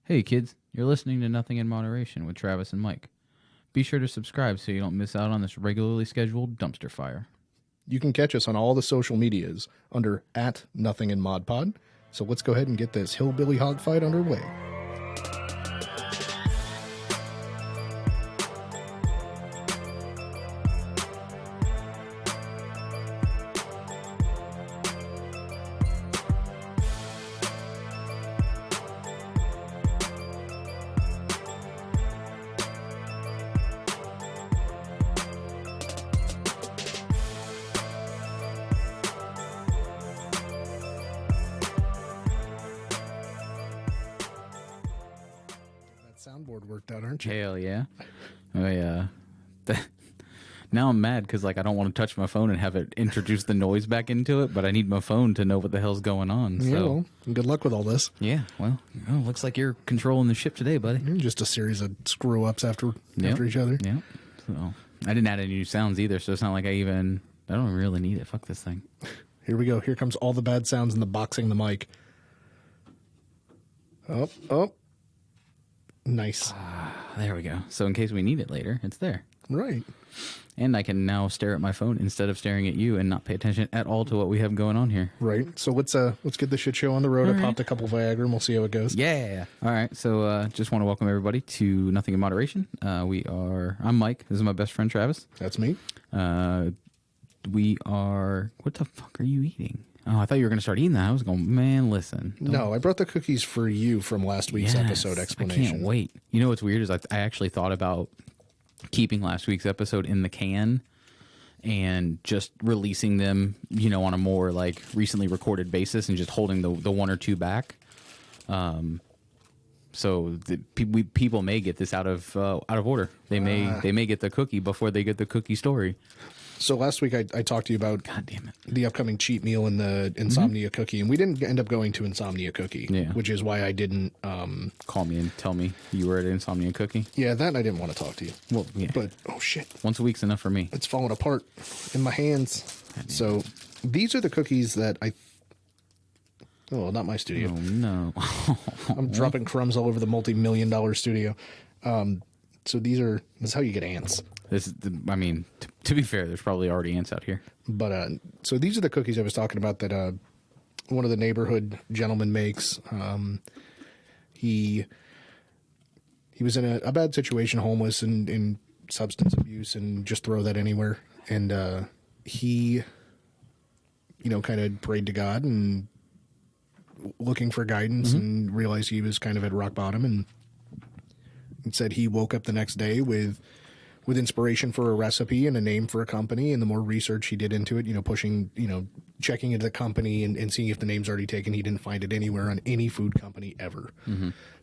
Hey kids, you're listening to Nothing in Moderation with Travis and Mike. Be sure to subscribe so you don't miss out on this regularly scheduled dumpster fire. You can catch us on all the social medias under @NothingInModPod. So let's go ahead and get this hillbilly hog fight underway. Soundboard worked out, aren't you? Hell yeah. Now I'm mad because I don't want to touch my phone and have it introduce the noise back into it, but I need my phone to know what the hell's going on. Yeah, So well, good luck with all this. yeah, well, looks like you're controlling the ship today, buddy. Just a series of screw-ups after each other. Yeah. So I didn't add any new sounds either, so it's not like I don't really need it. Fuck this thing. Here we go. Here comes all the bad sounds in the boxing the mic. Oh. Nice. There we go. So in case we need it later, it's there. Right. And I can now stare at my phone instead of staring at you and not pay attention at all to what we have going on here. Right. So let's get the shit show on the road. I popped a couple Viagra and we'll see how it goes. Yeah. All right. So just want to welcome everybody to Nothing in Moderation. I'm Mike. This is my best friend, Travis. That's me. We are, what the fuck are you eating? Oh, I thought you were going to start eating that. I was going, man, listen. No, I brought the cookies for you from last week's episode explanation. I can't wait. You know what's weird is I actually thought about keeping last week's episode in the can and just releasing them, on a more recently recorded basis and just holding the one or two back. So people may get this out of order. They may get the cookie before they get the cookie story. So last week I talked to you about God damn it. The upcoming cheat meal and the Insomnia cookie, and we didn't end up going to Insomnia cookie, which is why I didn't call me and tell me you were at Insomnia cookie. Yeah, that I didn't want to talk to you. Well, yeah. But oh shit, once a week's enough for me. It's falling apart in my hands. So these are the cookies that Oh, not my studio. Oh no. I'm dropping crumbs all over the multi-million-dollar studio. So this is how you get ants. To be fair, there's probably already ants out here. But so these are the cookies I was talking about that one of the neighborhood gentlemen makes. He was in a bad situation, homeless and in substance abuse, and just throw that anywhere. And he, kind of prayed to God and looking for guidance, and realized he was kind of at rock bottom, and said he woke up the next day with inspiration for a recipe and a name for a company. And the more research he did into it, pushing, checking into the company and seeing if the name's already taken, he didn't find it anywhere on any food company ever.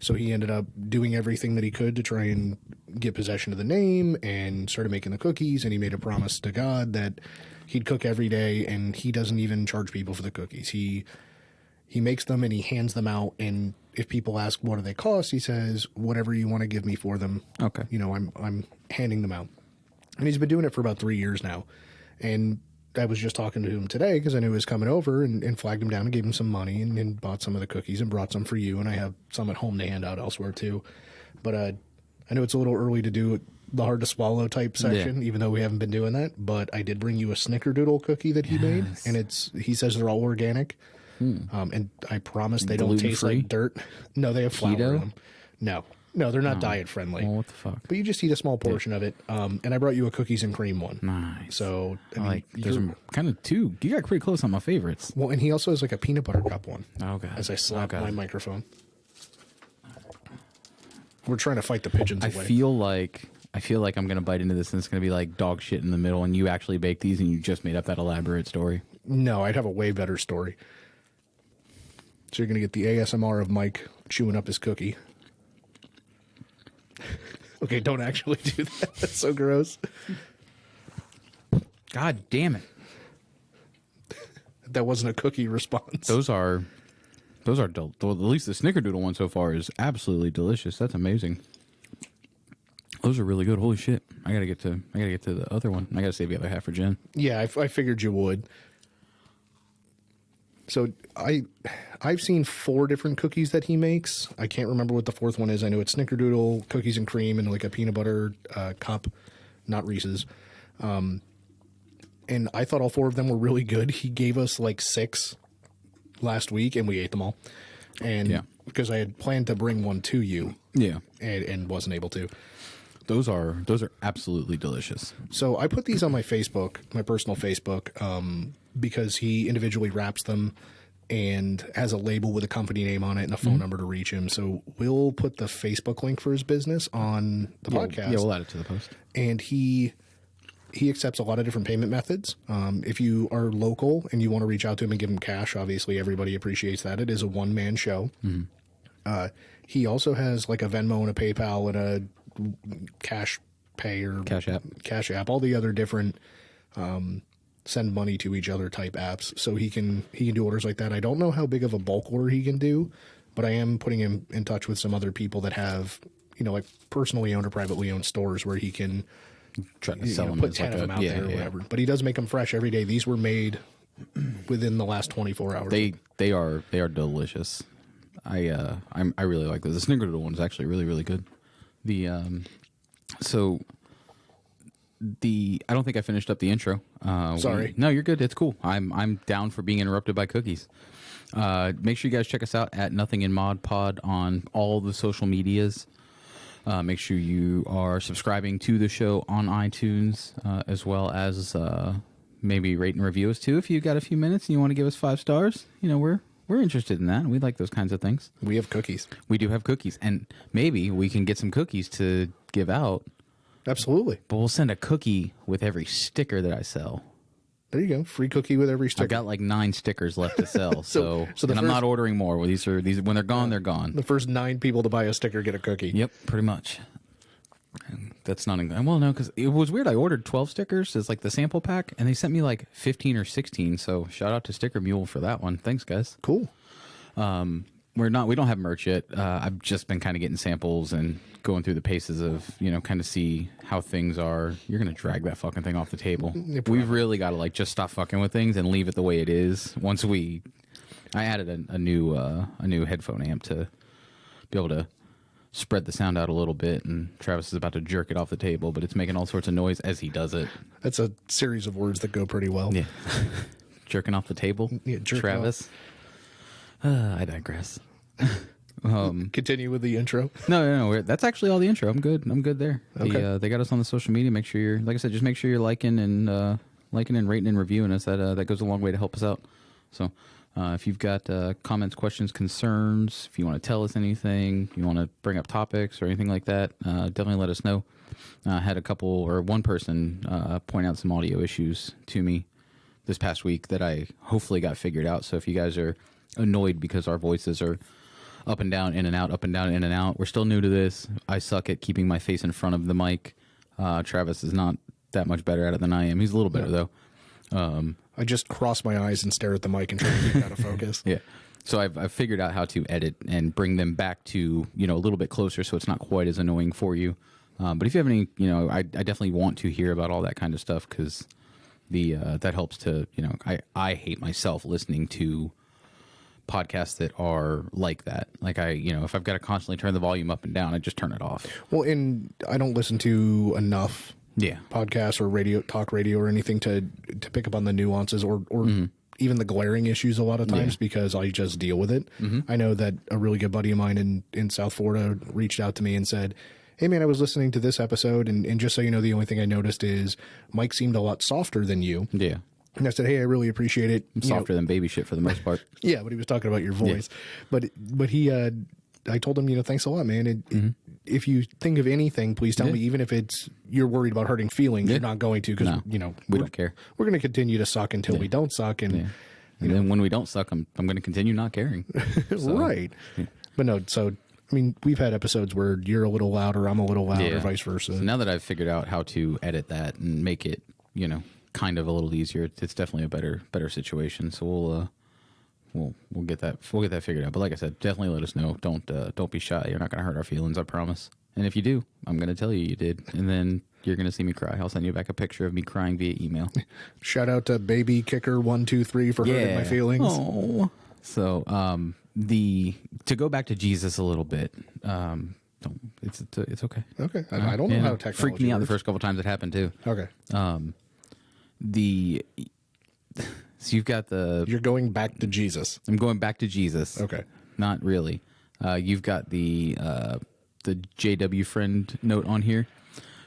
So he ended up doing everything that he could to try and get possession of the name and started making the cookies. And he made a promise to God that he'd cook every day, and he doesn't even charge people for the cookies. He makes them and he hands them out, and if people ask what do they cost, he says, whatever you want to give me for them. Okay. I'm handing them out. And he's been doing it for about 3 years now. And I was just talking to him today because I knew he was coming over, and flagged him down and gave him some money and bought some of the cookies and brought some for you. And I have some at home to hand out elsewhere too. But I know it's a little early to do the hard to swallow type section, even though we haven't been doing that. But I did bring you a Snickerdoodle cookie that he made. And he says they're all organic. And I promise they don't taste like dirt. No, they have flour in them. No, they're not diet friendly. Well, what the fuck? But you just eat a small portion of it. And I brought you a cookies and cream one. Nice. So there's kind of two. You got pretty close on my favorites. Well, and he also has a peanut butter cup one. Oh god. As I slap my microphone. We're trying to fight the pigeons away. I feel like I'm gonna bite into this and it's gonna be like dog shit in the middle, and you actually baked these and you just made up that elaborate story. No, I'd have a way better story. So you're going to get the ASMR of Mike chewing up his cookie. Okay, don't actually do that. That's so gross. God damn it. That wasn't a cookie response. Those are at least the Snickerdoodle one so far is absolutely delicious. That's amazing. Those are really good. Holy shit. I gotta get to the other one. I gotta save the other half for Jen. Yeah, I figured you would. So I've seen 4 different cookies that he makes. I can't remember what the 4th one is. I know it's Snickerdoodle, cookies and cream, and like a peanut butter cup, not Reese's. And I thought all 4 of them were really good. He gave us like 6 last week, and we ate them all. And because I had planned to bring one to you, and wasn't able to. Those are absolutely delicious. So I put these on my Facebook, my personal Facebook, because he individually wraps them and has a label with a company name on it and a phone number to reach him. So we'll put the Facebook link for his business on the podcast. Yeah, we'll add it to the post. And he accepts a lot of different payment methods. If you are local and you want to reach out to him and give him cash, obviously everybody appreciates that. It is a one-man show. He also has like a Venmo and a PayPal and a Cash Pay or Cash App, all the other different send money to each other type apps. So he can do orders like that. I don't know how big of a bulk order he can do, but I am putting him in touch with some other people that have, like personally owned or privately owned stores where he can try to sell them, put 10 of them out there or whatever. But he does make them fresh every day. These were made within the last 24 hours. They are delicious. I really like those. The Snickerdoodle one is actually really, really good. I don't think I finished up the intro. Sorry. No, you're good. It's cool. I'm down for being interrupted by cookies. Make sure you guys check us out at Nothing in Mod Pod on all the social medias. Make sure you are subscribing to the show on iTunes, as well as maybe rate and review us too. If you've got a few minutes and you want to give us 5 stars, we're interested in that. We like those kinds of things. We have cookies. We do have cookies, and maybe we can get some cookies to give out. Absolutely. But we'll send a cookie with every sticker that I sell. There you go. Free cookie with every sticker. I've got like 9 stickers left to sell. so I'm not ordering more. Well, these when they're gone, they're gone. The first 9 people to buy a sticker get a cookie. Yep, pretty much. That's not well, no, because it was weird. I ordered 12 stickers as like the sample pack, and they sent me like 15 or 16. So shout out to Sticker Mule for that one. Thanks, guys. Cool. We don't have merch yet. I've just been kind of getting samples and going through the paces of, kind of see how things are. You're going to drag that fucking thing off the table. We've really got to like just stop fucking with things and leave it the way it is. I added a new headphone amp to be able to spread the sound out a little bit, and Travis is about to jerk it off the table, but it's making all sorts of noise as he does it. That's a series of words that go pretty well. Yeah. Jerking off the table. Yeah, Travis. I digress. Continue with the intro. No. That's actually all the intro. I'm good there. Okay. They got us on the social media. Make sure you're, like I said, just make sure you're liking and rating and reviewing us. That goes a long way to help us out. So if you've got comments, questions, concerns, if you want to tell us anything, you want to bring up topics or anything like that, definitely let us know. I had one person point out some audio issues to me this past week that I hopefully got figured out. So if you guys are annoyed because our voices are up and down, in and out, up and down, in and out, we're still new to this. I suck at keeping my face in front of the mic. Travis is not that much better at it than I am. He's a little better though. I just cross my eyes and stare at the mic and try to keep it out of focus. Yeah. So I've figured out how to edit and bring them back to, a little bit closer so it's not quite as annoying for you. But if you have any, I definitely want to hear about all that kind of stuff because that helps to, I hate myself listening to podcasts that are like that. Like if I've got to constantly turn the volume up and down, I just turn it off. Well, and I don't listen to enough podcasts or talk radio or anything to pick up on the nuances or even the glaring issues a lot of times because I just deal with it. I know that a really good buddy of mine in South Florida reached out to me and said, hey man, I was listening to this episode and just so you know, the only thing I noticed is Mike seemed a lot softer than you. Yeah. And I said, hey, I really appreciate it. I'm softer than baby shit for the most part. Yeah, but he was talking about your voice. Yeah. But he, I told him, thanks a lot, man. If you think of anything, please tell me, even if it's you're worried about hurting feelings, you're not going to because, we don't care. We're going to continue to suck until we don't suck. And then when we don't suck, I'm going to continue not caring. So, right. Yeah. But no, so, I mean, we've had episodes where you're a little louder, I'm a little louder, vice versa. So now that I've figured out how to edit that and make it, kind of a little easier, it's definitely a better situation. So we'll get that figured out. But like I said, definitely let us know. Don't be shy. You're not going to hurt our feelings, I promise. And if you do, I'm going to tell you did. And then you're gonna see me cry. I'll send you back a picture of me crying via email. Shout out to Baby Kicker 123 for hurting my feelings. Oh. So to go back to Jesus a little bit. It's okay. Okay, I don't know how technology freaked me out the works. first couple times it happened too. Okay, So you've got you're going back to Jesus. I'm going back to Jesus. Okay. Not really. You've got the JW friend note on here.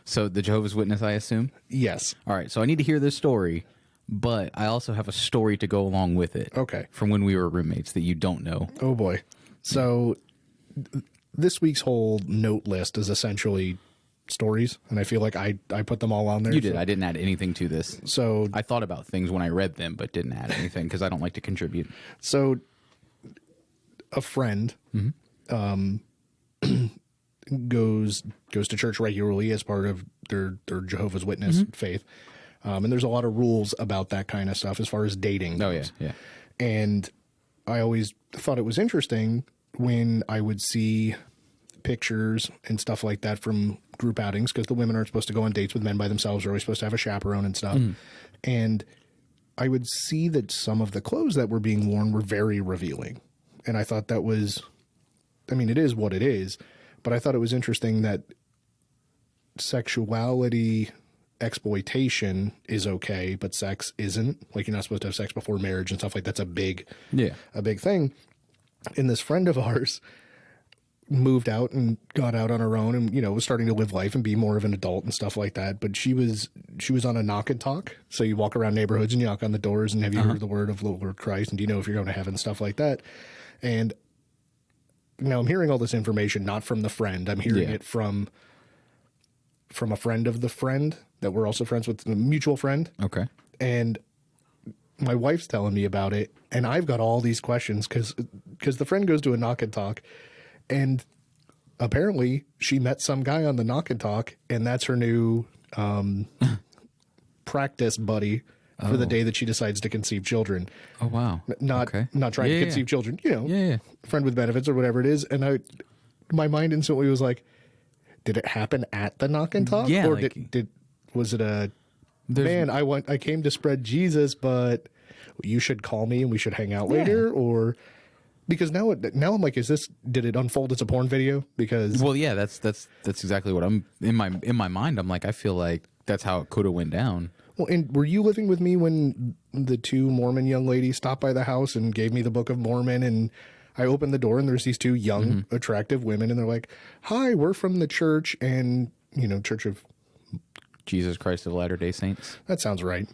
So the Jehovah's Witness, I assume. Yes. All right. So I need to hear this story, but I also have a story to go along with it. Okay. From when we were roommates that you don't know. Oh boy. So this week's whole note list is essentially stories, and I feel like I put them all on there. You did. So, I didn't add anything to this. so I thought about things when I read them, but didn't add anything because I don't like to contribute. So a friend goes to church regularly as part of their Jehovah's Witness faith. And there's a lot of rules about that kind of stuff as far as dating Oh, goes. yeah. And I always thought it was interesting when I would see pictures and stuff like that from group outings, because the women aren't supposed to go on dates with men by themselves. They're always supposed to have a chaperone and stuff. And I would see that some of the clothes that were being worn were very revealing. And I thought that was, I mean, it is what it is, but I thought it was interesting that sexuality exploitation is okay, but sex isn't. Like, you're not supposed to have sex before marriage and stuff like that's a big thing. And this friend of ours moved out and got out on her own and, you know, was starting to live life and be more of an adult and stuff like that. But she was on a knock and talk. So you walk around neighborhoods and you knock on the doors and have you heard the word of the Lord Christ? And do you know if you're going to heaven? Stuff like that. And now I'm hearing all this information, not from the friend. I'm hearing it from a friend of the friend that we're also friends with, a mutual friend. Okay. And my wife's telling me about it, and I've got all these questions because the friend goes to a knock and talk, and apparently she met some guy on the knock and talk, and that's her new practice buddy for the day that she decides to conceive children. Oh, wow. Not trying to conceive children, you know, friend with benefits or whatever it is. And my mind instantly was like, did it happen at the knock and talk? Yeah, Or like, was it man, I came to spread Jesus, but you should call me and we should hang out later? Or because now I'm like, did it unfold as a porn video? Because well, yeah, that's exactly what I'm in my mind. I'm like, I feel like that's how it could have went down. well, and were you living with me when the two Mormon young ladies stopped by the house and gave me the Book of Mormon, and I opened the door and there's these two young, attractive women, and they're like, "Hi, we're from the church," and Church of Jesus Christ of Latter-day Saints. that sounds right.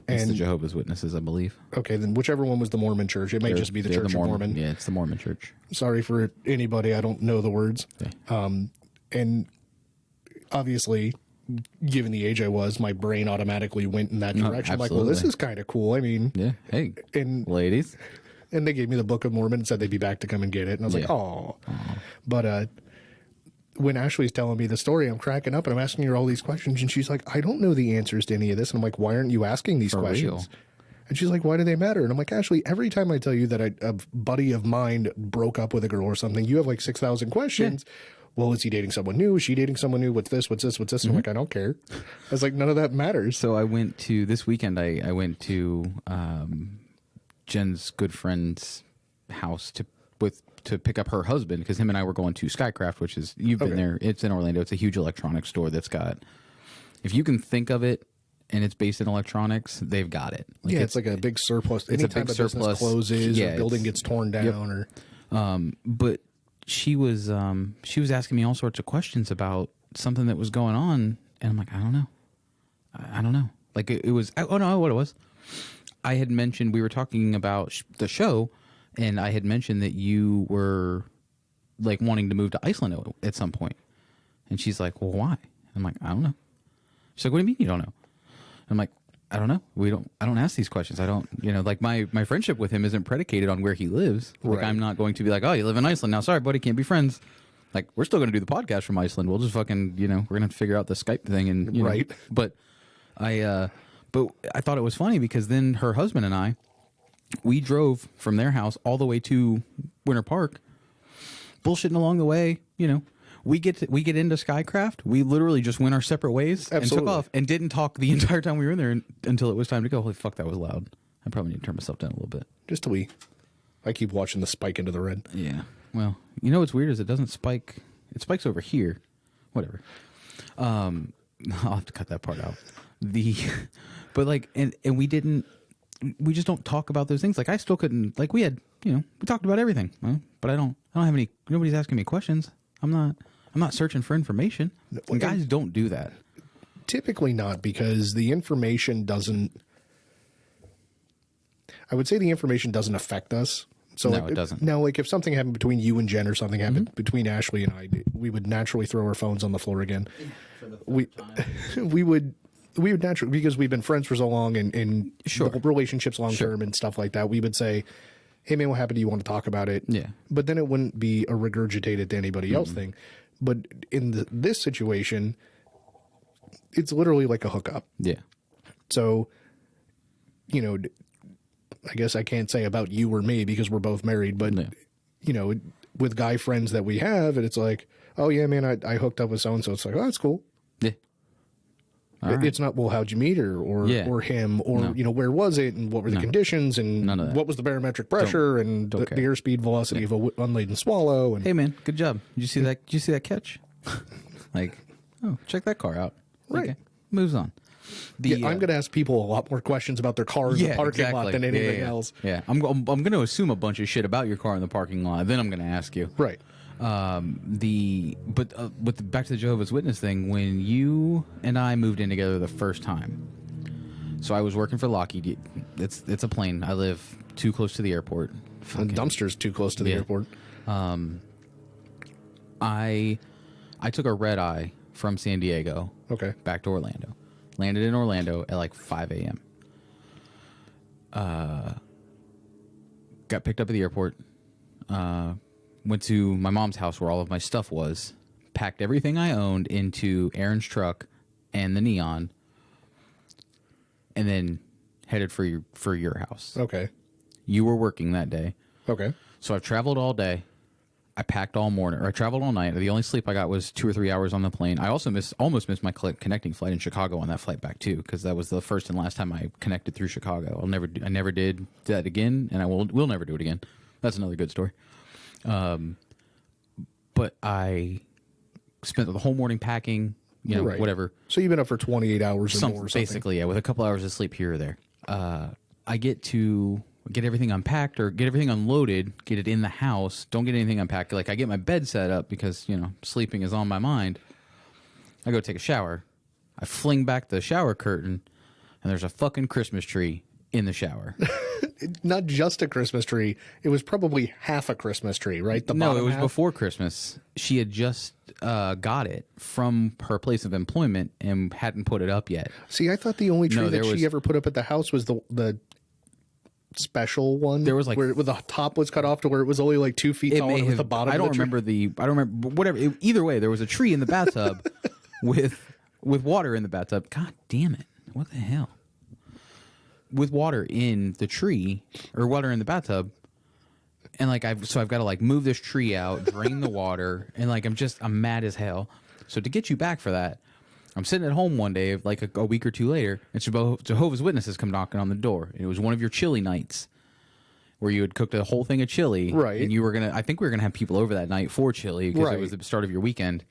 It's And the Jehovah's Witnesses, I believe. okay, then whichever one was the Mormon church, it may just be the They're Church of Mormon. Yeah, it's the Mormon church. Sorry for anybody, I don't know the words. Okay. And obviously, given the age I was, my brain automatically went in that direction. I'm like, well, this absolutely. is kind of cool. I mean, Yeah. Hey, and ladies. they gave me the Book of Mormon and said they'd be back to come and get it. And I was like, oh. But when Ashley's telling me the story, I'm cracking up and I'm asking her all these questions. And she's like, I don't know the answers to any of this. And I'm like, why aren't you asking these questions? real. And she's like, why do they matter? And I'm like, Ashley, every time I tell you that a buddy of mine broke up with a girl or something, you have like 6,000 questions. Well, is he dating someone new? Is she dating someone new? What's this? What's this? What's this? And I'm like, I don't care. I was like, none of that matters. So I went to this weekend. I went to Jen's good friend's house to pick up her husband, because him and I were going to Skycraft, which is, you've been there. It's in Orlando. It's a huge electronics store that's got, if you can think of it, and it's based in electronics, they've got it. Like, Yeah, it's like a big surplus. It's a Anytime big a business surplus. closes Yeah, or building it's- gets torn down or but she was asking me all sorts of questions about something that was going on, and I'm like, I don't know. Like it was, oh no, what it was. I had mentioned, we were talking about the show, and I had mentioned that you were like wanting to move to Iceland at some point. And she's like, well, why? I'm like, I don't know. She's like, what do you mean you don't know? I'm like, I don't know. I don't ask these questions. I don't, like my friendship with him isn't predicated on where he lives. Like, Right. I'm not going to be like, oh, you live in Iceland now. Sorry, buddy, can't be friends. Like, we're still going to do the podcast from Iceland. We'll just fucking, we're going to have to figure out the Skype thing and, Right. But I thought it was funny because then her husband and I, we drove from their house all the way to Winter Park, bullshitting along the way. we get into Skycraft. We literally just went our separate ways and Absolutely. took off and didn't talk the entire time we were in there until it was time to go. Holy fuck, that was loud. I probably need to turn myself down a little bit. Just till I keep watching the spike into the red. Yeah. Well, you know what's weird is it doesn't spike. It spikes over here. Whatever. I'll have to cut that part out. But like, and we just don't talk about those things. Like I still couldn't, like we talked about everything, but I don't have any, nobody's asking me questions. I'm not searching for information. And guys don't do that. Typically not, because the information doesn't, I would say the information doesn't affect us. So No, like, it doesn't. Now, like if something happened between you and Jen or something happened between Ashley and I, we would naturally throw our phones on the floor again. We would naturally, because we've been friends for so long and Sure. relationships long term and stuff like that. We would say, "Hey man, what happened? Do you want to talk about it?" Yeah. But then it wouldn't be a regurgitated to anybody else thing. But in this situation, it's literally like a hookup. Yeah. So, I guess I can't say about you or me because we're both married, but Yeah. with guy friends that we have, and it's like, oh yeah, man, I hooked up with so and so. It's like, oh, that's cool. Yeah. It's not, well, how'd you meet her or Yeah. or him or where was it and what were the conditions and None of that. what was the barometric pressure and the care. airspeed velocity of a unladen swallow and Hey man, good job. Did you see that? Did you see that catch? Like, oh, check that car out. Right. Okay. Moves on. I'm going to ask people a lot more questions about their car in the parking lot than anything else. Yeah, I'm going to assume a bunch of shit about your car in the parking lot. Then I'm going to ask you. Right. Back to the Jehovah's Witness thing. When you and I moved in together the first time, so I was working for Lockheed. It's a plane. I live too close to the airport. And dumpster's too close to the airport. I took a red eye from San Diego Okay. back to Orlando. Landed in Orlando at like 5 a.m. Got picked up at the airport. Went to my mom's house where all of my stuff was. Packed everything I owned into Aaron's truck and the Neon. And then headed for your house. Okay. You were working that day. Okay. So I've traveled all day. I packed all morning, or I traveled all night. The only sleep I got was 2 or 3 hours on the plane. I also almost missed my connecting flight in Chicago on that flight back too, because that was the first and last time I connected through Chicago. I never did that again, and I will never do it again. That's another good story. But I spent the whole morning packing, Right. whatever. So you've been up for 28 hours or more or something. Basically, yeah, with a couple hours of sleep here or there. I get to get everything unpacked or get everything unloaded, get it in the house. Don't get anything unpacked. Like I get my bed set up because, sleeping is on my mind. I go take a shower. I fling back the shower curtain and there's a fucking Christmas tree in the shower. Not just a Christmas tree. It was probably half a Christmas tree, right? The No, bottom it was half? before Christmas. She had just got it from her place of employment and hadn't put it up yet. See, I thought the only tree No, that there was- she ever put up at the house was the special one. There was, like- where the top was cut off to where it was only like 2 feet tall and with the bottom. I of don't the tree. remember I don't remember whatever. Either way, there was a tree in the bathtub with water in the bathtub. God damn it! What the hell? With water in the tree or water in the bathtub, and like I've got to like move this tree out, drain the water, and like I'm mad as hell. So to get you back for that, I'm sitting at home one day, like a week or two later, and Jehovah's Witnesses come knocking on the door. It was one of your chili nights where you had cooked a whole thing of chili. Right. And I think we were going to have people over that night for chili because it was the start of your weekend.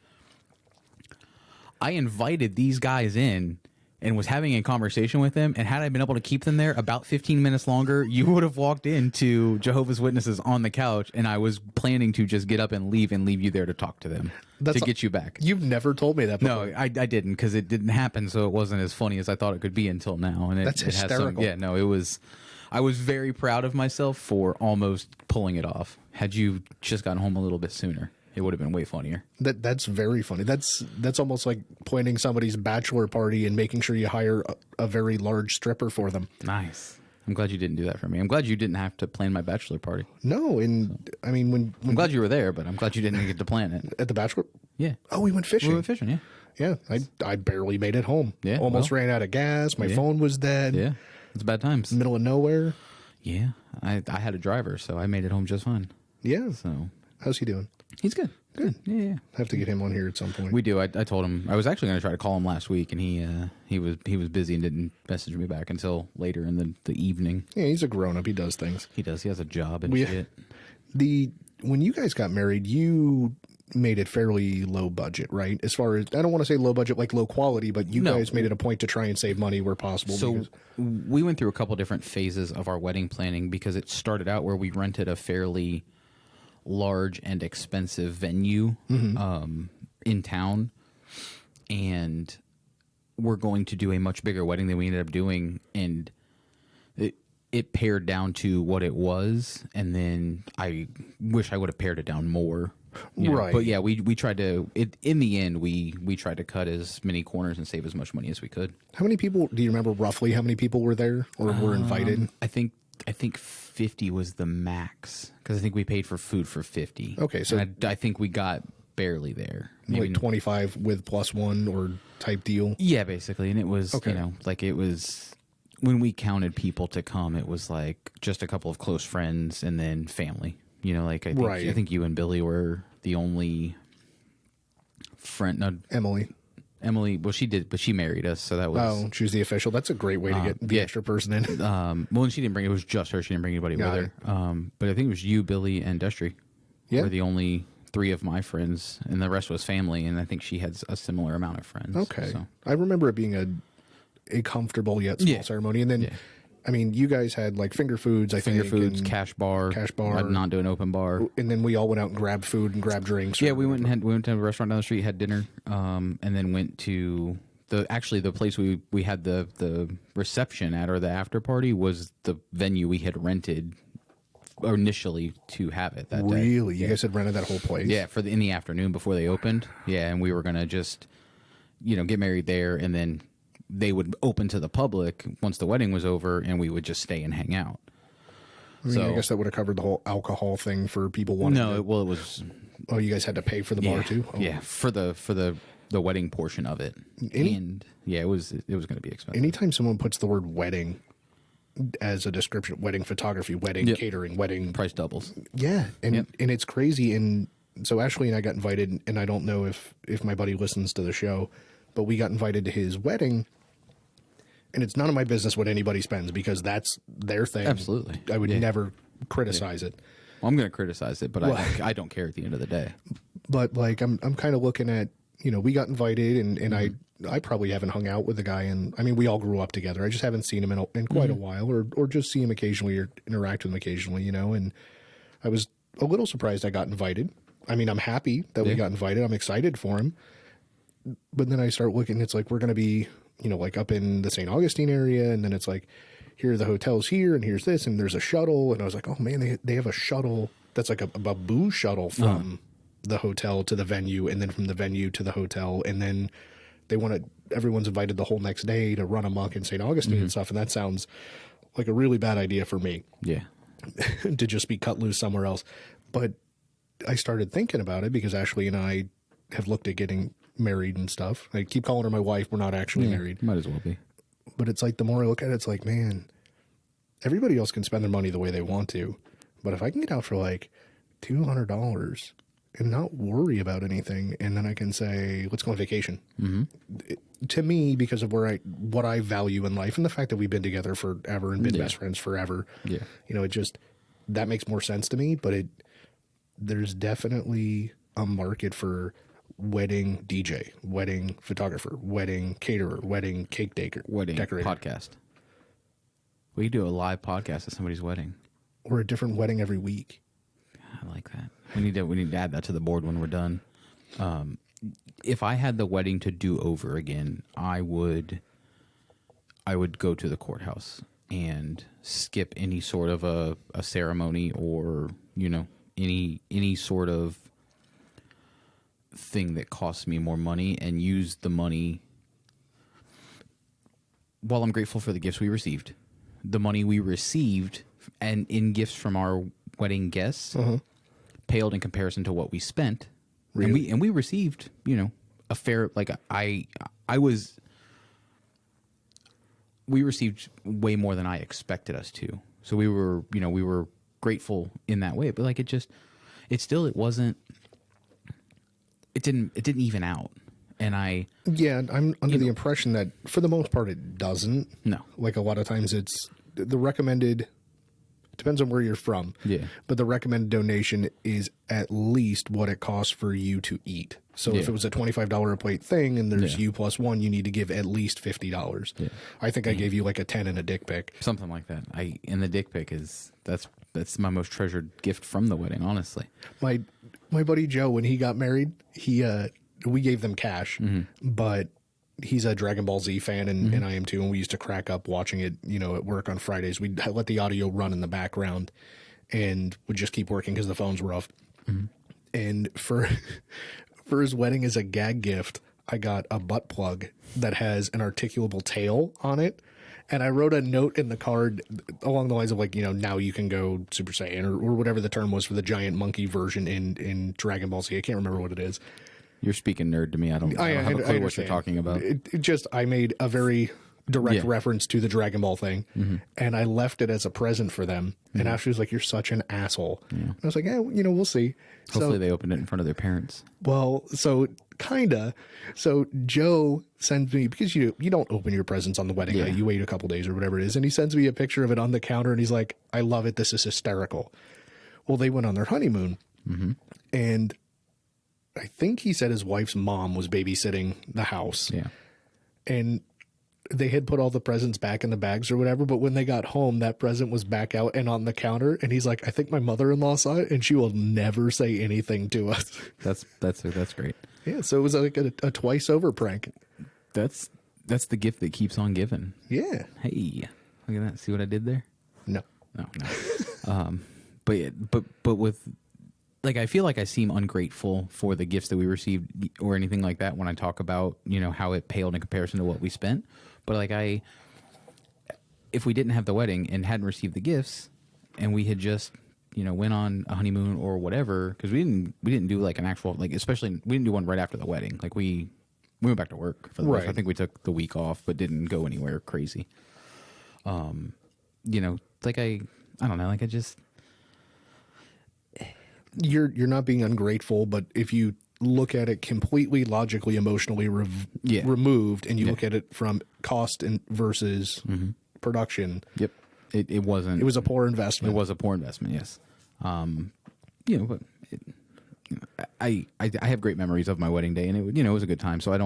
I invited these guys in and was having a conversation with them, and had I been able to keep them there about 15 minutes longer, you would have walked into Jehovah's Witnesses on the couch, and I was planning to just get up and leave you there to talk to them to get you back. You've never told me that before. No, I didn't, because it didn't happen, so it wasn't as funny as I thought it could be until now. And That's it has hysterical. Yeah, no, it was. I was very proud of myself for almost pulling it off. Had you just gotten home a little bit sooner, it would have been way funnier. That's very funny. That's almost like planning somebody's bachelor party and making sure you hire a very large stripper for them. Nice. I'm glad you didn't do that for me. I'm glad you didn't have to plan my bachelor party. No, and I mean when I'm glad you were there, but I'm glad you didn't get to plan it. at the bachelor. Yeah. Oh, we went fishing. We went fishing, yeah. Yeah, I barely made it home. Yeah, Almost well. ran out of gas. My phone was dead. Yeah. It's bad times. Middle of nowhere. Yeah. I had a driver, so I made it home just fine. Yeah. So How's he doing? he's good. Good. Yeah. Have to get him on here at some point. We do. I told him I was actually going to try to call him last week, and he was busy and didn't message me back until later in the evening. Yeah, he's a grown up. He does things. He does. He has a job and We- shit. When you guys got married, you made it fairly low budget, right? As far as, I don't want to say low budget like low quality, but you No. guys made it a point to try and save money where possible. So because, we went through a couple different phases of our wedding planning because it started out where we rented a fairly large and expensive venue in town, and we're going to do a much bigger wedding than we ended up doing, and it pared down to what it was, and then I wish I would have pared it down more. You know? Right. But yeah, we tried to. In the end, we tried to cut as many corners and save as much money as we could. how many people, do you remember roughly how many people were there or were invited? I think 50 was the max because I think we paid for food for 50. Okay, so- And I think we got barely there. Maybe Like 25 with plus one or type deal? yeah, basically, and it was Okay. like it was when we counted people to come, it was like just a couple of close friends and then family. Like Right. I think you and Billy were the only friend. No, Emily. Emily. Well, she did, but she married us, so that was. Oh, she was the official. That's a great way to get the yeah. extra person in. Well, and she didn't bring it was just her. She didn't bring anybody Got with her. But I think it was you, Billy, and Destry. Yeah. Were the only three of my friends, and the rest was family. And I think she had a similar amount of friends. Okay. So. I remember it being a comfortable yet small Yeah. ceremony. And then, Yeah. I mean, you guys had like finger foods, I Finger think. foods, and, cash bar. I did not do an open bar. and then we all went out and grabbed food and grabbed drinks. Yeah, we went to a restaurant down the street, had dinner, and then went to the place we had the reception at, or the after party, was the venue we had rented initially to have it that day. Really? You guys had rented that whole place? Yeah, in the afternoon before they opened. Yeah, and we were gonna just get married there, and then they would open to the public once the wedding was over, and we would just stay and hang out. I mean, I guess that would have covered the whole alcohol thing for people wanting No, to. well, it was Oh, you guys had to pay for the bar too? Oh. yeah, for the wedding portion of it. And yeah, it was going to be expensive. Anytime someone puts the word wedding as a description, wedding photography, wedding Yep. catering, wedding. Price doubles. Yeah. And, Yep. and it's crazy. And so Ashley and I got invited, and I don't know if my buddy listens to the show, but we got invited to his wedding. And it's none of my business what anybody spends because that's their thing. Absolutely. I would Yeah. never criticize it. Well, I'm going to criticize it, but I don't care at the end of the day. But like I'm kind of looking at, we got invited, and I probably haven't hung out with the guy, and I mean we all grew up together. I just haven't seen him in quite a while, or just see him occasionally or interact with him occasionally, and I was a little surprised I got invited. I mean, I'm happy that we Yeah. got invited. I'm excited for him. But then I start looking, it's like we're going to be, like up in the St. Augustine area, and then it's like here are the hotels here, and here's this, and there's a shuttle, and I was like, oh man, they have a shuttle that's like a booze shuttle from the hotel to the venue, and then from the venue to the hotel, and then they everyone's invited the whole next day to run amok in St. Augustine and stuff, and that sounds like a really bad idea for me Yeah. to just be cut loose somewhere else. But I started thinking about it because Ashley and I have looked at getting married and stuff. I keep calling her my wife. We're not actually married. Might as well be. But it's like the more I look at it, it's like, man, everybody else can spend their money the way they want to. But if I can get out for like $200 and not worry about anything, and then I can say, let's go on vacation. To me, because of what I value in life and the fact that we've been together forever and been best friends forever, Yeah. it just, that makes more sense to me. But there's definitely a market for wedding DJ, wedding photographer, wedding caterer, wedding cake Wedding decorator, podcast. We could do a live podcast at somebody's wedding. or a different wedding every week. I like that. We need to add that to the board when we're done. If I had the wedding to do over again, I would go to the courthouse and skip any sort of a ceremony or any sort of thing that costs me more money, and use the money. While I'm grateful for the gifts we received, the money we received and in gifts from our wedding guests paled in comparison to what we spent. Really? And we received, a fair, like we received way more than I expected us to. So we were grateful in that way, but like it wasn't, it didn't even out. And Yeah, I'm under the impression that for the most part it doesn't. No. Like a lot of times it's the recommended, depends on where you're from. Yeah. But the recommended donation is at least what it costs for you to eat. So if Yeah. it was a $25 a plate thing and there's Yeah. you plus one, you need to give at least $50. Yeah. I think I gave you like a 10 and a dick pic. something like that. And the dick pic that's my most treasured gift from the wedding, honestly. My buddy Joe, when he got married, we gave them cash, but he's a Dragon Ball Z fan, and I am too. And we used to crack up watching it, at work on Fridays. We'd let the audio run in the background, and would just keep working because the phones were off. And for his wedding, as a gag gift, I got a butt plug that has an articulable tail on it. And I wrote a note in the card along the lines of like, now you can go Super Saiyan or whatever the term was for the giant monkey version in Dragon Ball Z. I can't remember what it is. You're speaking nerd to me. I don't have a clue what you're understand. talking about. I made a very direct Yeah. reference to the Dragon Ball thing, and I left it as a present for them. And Ashley was like, "You're such an asshole." And I was like, "Yeah, we'll see." Hopefully they opened it in front of their parents. So kinda. So Joe sends me, because you don't open your presents on the wedding Yeah. night. You wait a couple days or whatever it is, and he sends me a picture of it on the counter, and he's like, "I love it. This is hysterical." Well, they went on their honeymoon, and I think he said his wife's mom was babysitting the house. Yeah. And they had put all the presents back in the bags or whatever, but when they got home, that present was back out and on the counter, and he's like, "I think my mother-in-law saw it, and she will never say anything to us." That's great. Yeah, so it was like a twice over prank. That's the gift that keeps on giving. Yeah. Hey, look at that. See what I did there? No. No. But yeah, but with, like, I feel like I seem ungrateful for the gifts that we received or anything like that when I talk about, how it paled in comparison to what we spent. But like if we didn't have the wedding and hadn't received the gifts and we had just, went on a honeymoon or whatever, because we didn't do like an actual, like, especially we didn't do one right after the wedding. Like we went back to work for the Right. I think we took the week off, but didn't go anywhere crazy. Like I don't know, like I just, You're not being ungrateful, but if you look at it completely logically, emotionally Yeah. removed, and you look at it from cost and versus production, yep, it wasn't. it was a poor It investment. was a poor investment, yes. But I have great memories of my wedding day, and it was a good time. So I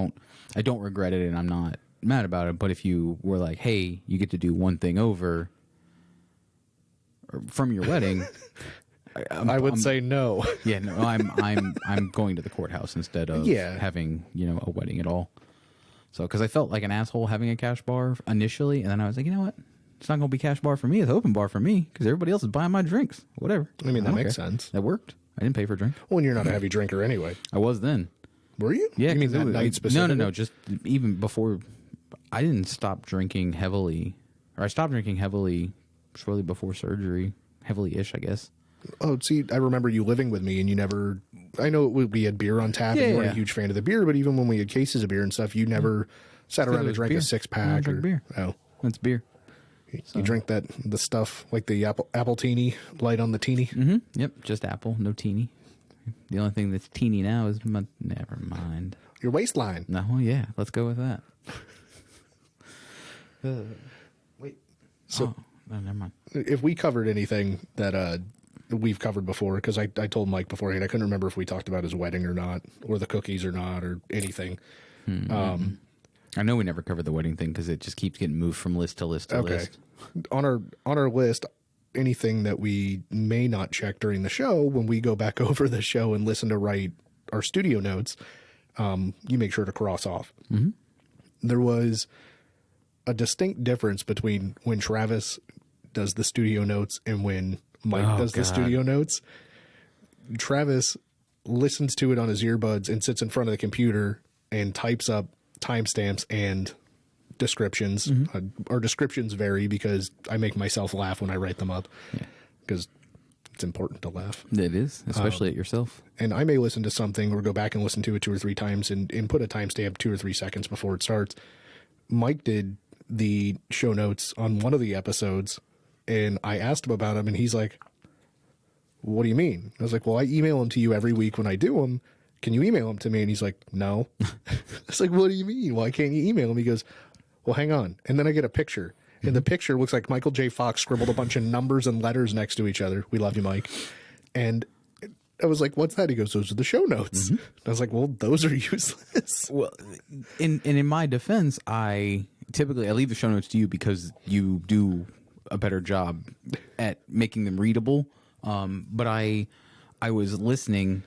don't regret it, and I'm not mad about it. But if you were like, hey, you get to do one thing over from your wedding, I would say no. yeah, no, I'm going to the courthouse instead of Yeah. having a wedding at all. So because I felt like an asshole having a cash bar initially, and then I was like, you know what? It's not going to be cash bar for me. It's open bar for me because everybody else is buying my drinks. Whatever. I mean, that don't makes care. sense. That worked. I didn't pay for a drink. Well, and you're not a heavy drinker anyway. I was then. Were you? Yeah. You mean 'cause that it was- night specifically? No. Just even before, I didn't stop drinking heavily, or I stopped drinking heavily shortly before surgery. Heavily-ish, I guess. Oh, see, I remember you living with me, and you never. I know we had beer on tap, and you weren't Yeah. a huge fan of the beer, but even when we had cases of beer and stuff, you never sat around and was drank beer. a six I pack drank beer. Oh, That's beer. you drink the stuff like the apple teeny light on the teeny. Mm-hmm. Yep. Just apple, no teeny. The only thing that's teeny now is my. Never mind. Your waistline. No, yeah. Let's go with that. Wait. So no, never mind. if we covered anything that we've covered before, because I told Mike beforehand, I couldn't remember if we talked about his wedding or not, or the cookies or not, or anything. I know we never covered the wedding thing because it just keeps getting moved from list to list to Okay. list. On our list, anything that we may not check during the show, when we go back over the show and listen to write our studio notes, you make sure to cross off. Mm-hmm. There was a distinct difference between when Travis does the studio notes and when Mike does the God. studio notes. Travis listens to it on his earbuds and sits in front of the computer and types up timestamps and descriptions. Our descriptions vary because I make myself laugh when I write them up because it's important to laugh. It is, especially at yourself. And I may listen to something or go back and listen to it 2 or 3 times and put a timestamp 2 or 3 seconds before it starts. Mike did the show notes on one of the episodes, and I asked him about them, and he's like, "What do you mean?" I was like, "Well, I email them to you every week when I do them can you email them to me? And he's like, no. It's like, what do you mean? Why can't you email them? He goes, well, hang on. And then I get a picture. And the picture looks like Michael J. Fox scribbled a bunch of numbers and letters next to each other. We love you, Mike. And I was like, what's that? He goes, those are the show notes. I was like, well, those are useless. Well, in my defense, I leave the show notes to you because you do a better job at making them readable. But I was listening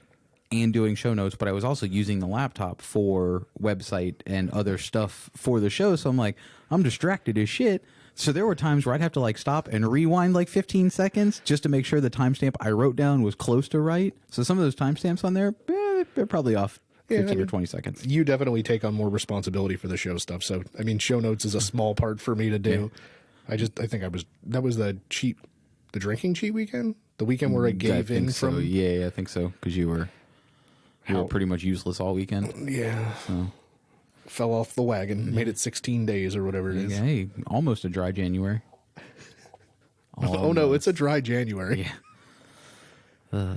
and doing show notes, but I was also using the laptop for website and other stuff for the show. So I'm like, I'm distracted as shit. So there were times where I'd have to like stop and rewind like 15 seconds just to make sure the timestamp I wrote down was close to right. So some of those timestamps on there, they're probably off 15 or 20 seconds. You definitely take on more responsibility for the show stuff. So, I mean, show notes is a small part for me to do. Yeah. I think that was the drinking cheat weekend? The weekend where I gave in so. from? Yeah, I think so. Because you were pretty much useless all weekend. Yeah. So. Fell off the wagon, made it 16 days or whatever it is. Hey, almost a dry January. Oh no, it's a dry January. Yeah.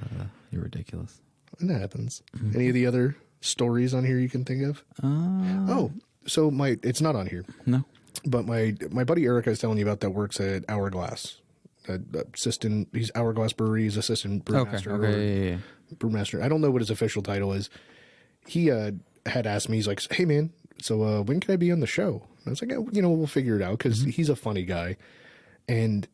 You're ridiculous. It happens. Any of the other stories on here you can think of? So it's not on here. No. But my buddy Eric I was telling you about that works at Hourglass. Assistant, he's Hourglass Brewery's assistant brewmaster. Okay. Yeah. Brewmaster. I don't know what his official title is. He had asked me, he's like, hey man, so when can I be on the show? And I was like, we'll figure it out because he's a funny guy. And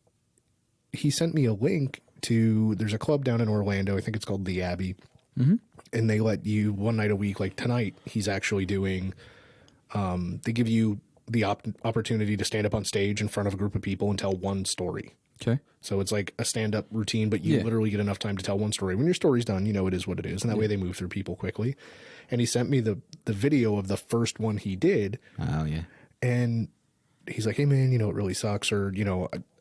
he sent me a link to, there's a club down in Orlando. I think it's called The Abbey. And they let you one night a week, like tonight, he's actually doing, they give you the opportunity to stand up on stage in front of a group of people and tell one story. Okay. So it's like a stand-up routine, but you literally get enough time to tell one story. When your story's done, it is what it is. And that way they move through people quickly. And he sent me the video of the first one he did. Oh, yeah. And he's like, hey, man, it really sucks. Or,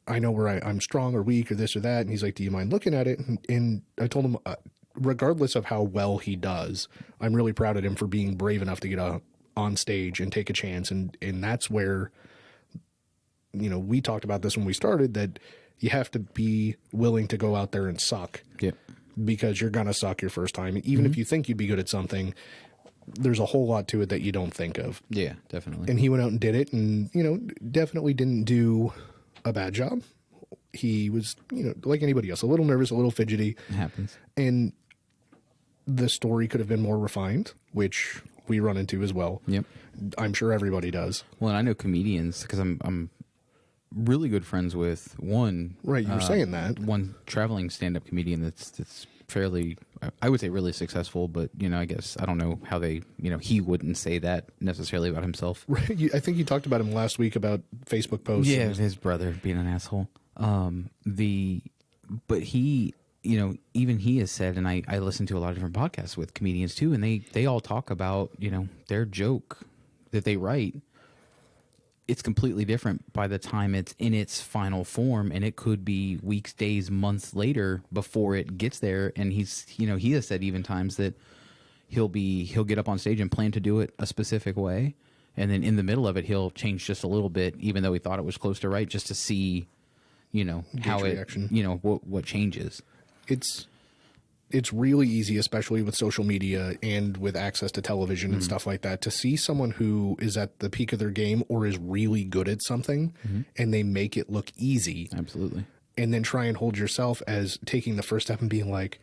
I know where I'm strong or weak or this or that. And he's like, do you mind looking at it? And I told him, regardless of how well he does, I'm really proud of him for being brave enough to get on stage and take a chance. And that's where, we talked about this when we started, that you have to be willing to go out there and suck. Yeah. Because you're going to suck your first time. Even if you think you'd be good at something, there's a whole lot to it that you don't think of. Yeah, definitely. And he went out and did it and, definitely didn't do a bad job. He was, like anybody else, a little nervous, a little fidgety. It happens. And the story could have been more refined, which we run into as well. Yep. I'm sure everybody does. Well, and I know comedians because I'm really good friends with one. Right, you were saying that. One traveling stand-up comedian that's fairly, I would say really successful, but, I guess, I don't know how they, he wouldn't say that necessarily about himself. Right. I think you talked about him last week about Facebook posts. Yeah, his brother being an asshole. But he, even he has said, and I listen to a lot of different podcasts with comedians too, and they all talk about, their joke that they write. It's completely different by the time it's in its final form, and it could be weeks, days, months later before it gets there. And he's, he has said even times that he'll get up on stage and plan to do it a specific way, and then in the middle of it he'll change just a little bit, even though he thought it was close to right, just to see, how it, reaction. What changes. It's really easy, especially with social media and with access to television and stuff like that, to see someone who is at the peak of their game or is really good at something and they make it look easy. Absolutely. And then try and hold yourself as taking the first step and being like,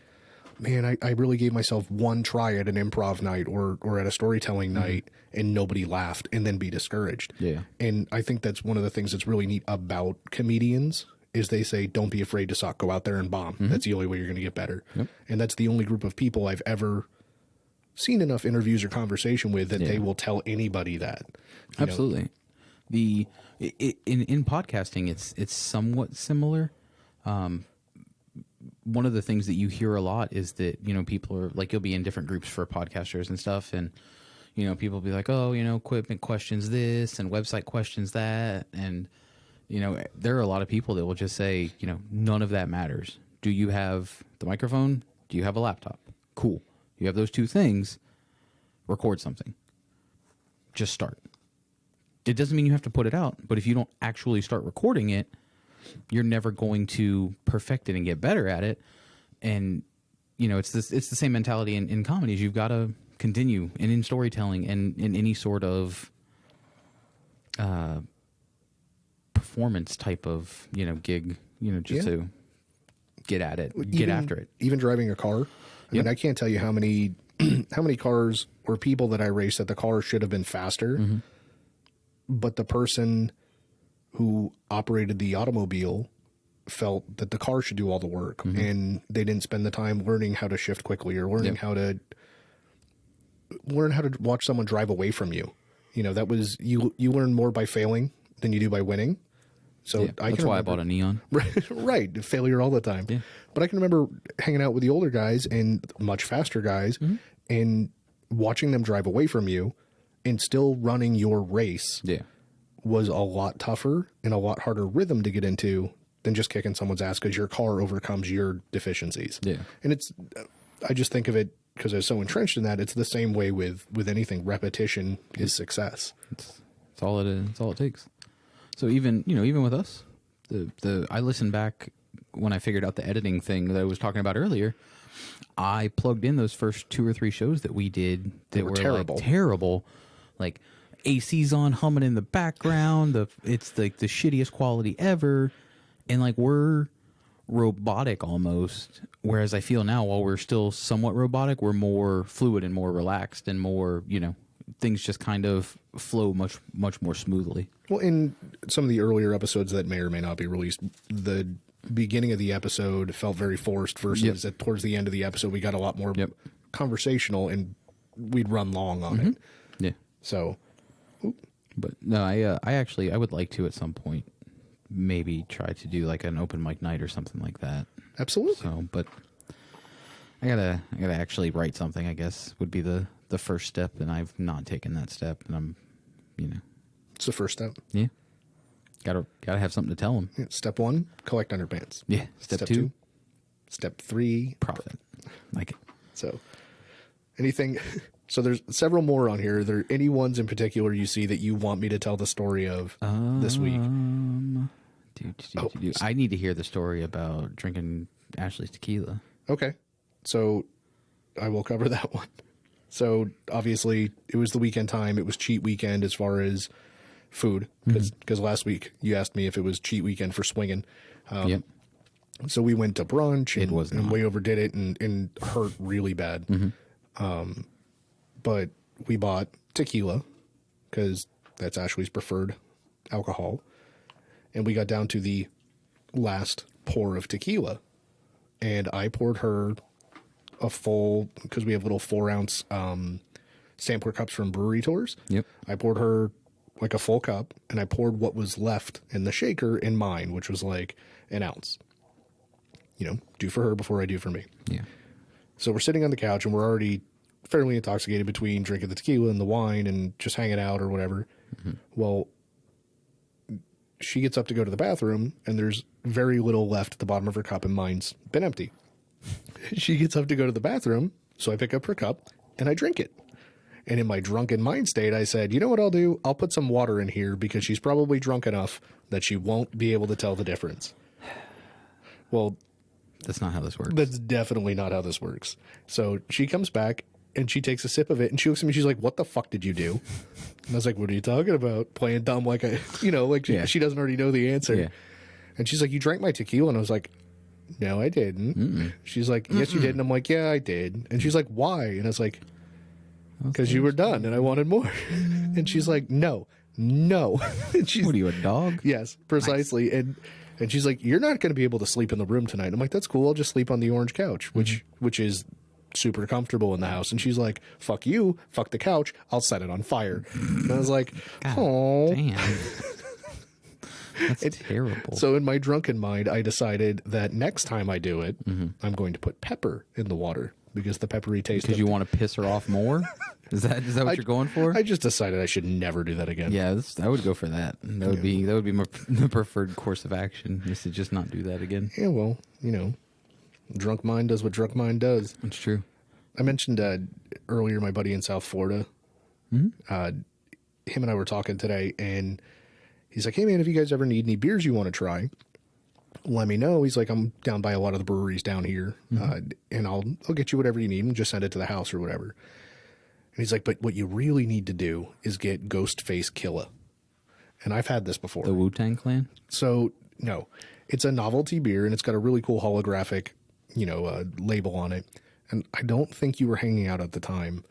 man, I really gave myself one try at an improv night or at a storytelling night and nobody laughed, and then be discouraged. Yeah. And I think that's one of the things that's really neat about comedians is they say, don't be afraid to suck, go out there and bomb. That's the only way you're going to get better. Yep. And that's the only group of people I've ever seen enough interviews or conversation with that they will tell anybody that. Absolutely. In podcasting, it's somewhat similar. One of the things that you hear a lot is that, people are like, you'll be in different groups for podcasters and stuff. And, people will be like, oh, equipment questions this and website questions that. And, there are a lot of people that will just say, none of that matters. Do you have the microphone? Do you have a laptop? Cool. You have those two things. Record something. Just start. It doesn't mean you have to put it out, but if you don't actually start recording it, you're never going to perfect it and get better at it. And it's the same mentality in comedies. You've got to continue, and in storytelling, and in any sort of performance type of gig, to get at it, get after it. Even driving a car. I Yep. mean, I can't tell you how many cars or people that I raced that the car should have been faster, but the person who operated the automobile felt that the car should do all the work, and they didn't spend the time learning how to shift quickly or learning how to watch someone drive away from you. That was you learn more by failing than you do by winning. So That's why I bought a Neon. Right. Failure all the time. Yeah. But I can remember hanging out with the older guys and much faster guys and watching them drive away from you and still running your race Yeah. was a lot tougher and a lot harder rhythm to get into than just kicking someone's ass because your car overcomes your deficiencies. Yeah. And I just think of it because I was so entrenched in that. It's the same way with anything. Repetition is success. It's all it is. It's all it takes. So even with us, I listened back when I figured out the editing thing that I was talking about earlier. I plugged in those first 2 or 3 shows that we did that were terrible. like terrible, like AC's on humming in the background. It's like the shittiest quality ever, and like we're robotic almost. Whereas I feel now, while we're still somewhat robotic, we're more fluid and more relaxed and more things just kind of flow much more smoothly. Well, in some of the earlier episodes that may or may not be released, the beginning of the episode felt very forced versus at towards the end of the episode, we got a lot more conversational and we'd run long on it. Yeah. So, But no, I would like to at some point maybe try to do like an open mic night or something like that. absolutely. So, but I gotta actually write something, I guess, would be the first step, and I've not taken that step, and I'm, It's the first step. yeah, gotta have something to tell them. Yeah, step 1, collect underpants. Yeah. Step 2, Step 3, profit. Like it. So, anything. So there's several more on here. Are there any ones in particular you see that you want me to tell the story of this week? I need to hear the story about drinking Ashley's tequila. Okay. So I will cover that one. So obviously it was the weekend time. It was cheat weekend as far as food because last week you asked me if it was cheat weekend for swinging. Yep. So we went to brunch It was and not. we overdid it and hurt really bad. But we bought tequila because that's Ashley's preferred alcohol. And we got down to the last pour of tequila. And I poured her a full, because we have little 4-ounce sampler cups from brewery tours. Yep. I poured her like a full cup, and I poured what was left in the shaker in mine, which was like an ounce. Do for her before I do for me. Yeah. So we're sitting on the couch, and we're already fairly intoxicated between drinking the tequila and the wine and just hanging out or whatever. Well, she gets up to go to the bathroom, and there's very little left at the bottom of her cup, and mine's been empty. She gets up to go to the bathroom, so I pick up her cup, and I drink it. And in my drunken mind state, I said, you know what I'll do? I'll put some water in here because she's probably drunk enough that she won't be able to tell the difference. Well, That's not how this works. that's definitely not how this works. So she comes back, and she takes a sip of it, and she looks at me, she's like, what the fuck did you do? And I was like, what are you talking about? Playing dumb like she doesn't already know the answer. Yeah. And she's like, you drank my tequila? And I was like, no, I didn't. She's like, yes, you did. And I'm like, yeah, I did. And she's like, why? And I was like, because you were done and I wanted more. And she's like, no. And she's, What are you, a dog? yes, precisely. And she's like, you're not going to be able to sleep in the room tonight. And I'm like, that's cool. I'll just sleep on the orange couch, which is super comfortable in the house. And she's like, fuck you, fuck the couch. I'll set it on fire. And I was like, oh. Damn. That's terrible. So in my drunken mind, I decided that next time I do it, I'm going to put pepper in the water because the peppery taste. Because you want to piss her off more? Is that what you're going for? I just decided I should never do that again. Yeah, I would go for that. That would be the preferred course of action, is to just not do that again. Yeah, well, drunk mind does what drunk mind does. That's true. I mentioned earlier my buddy in South Florida. Him and I were talking today, and he's like, hey, man, if you guys ever need any beers you want to try, let me know. He's like, I'm down by a lot of the breweries down here, and I'll get you whatever you need and just send it to the house or whatever. And he's like, but what you really need to do is get Ghostface Killa. And I've had this before. The Wu-Tang Clan? So, no. It's a novelty beer, and it's got a really cool holographic, label on it. And I don't think you were hanging out at the time.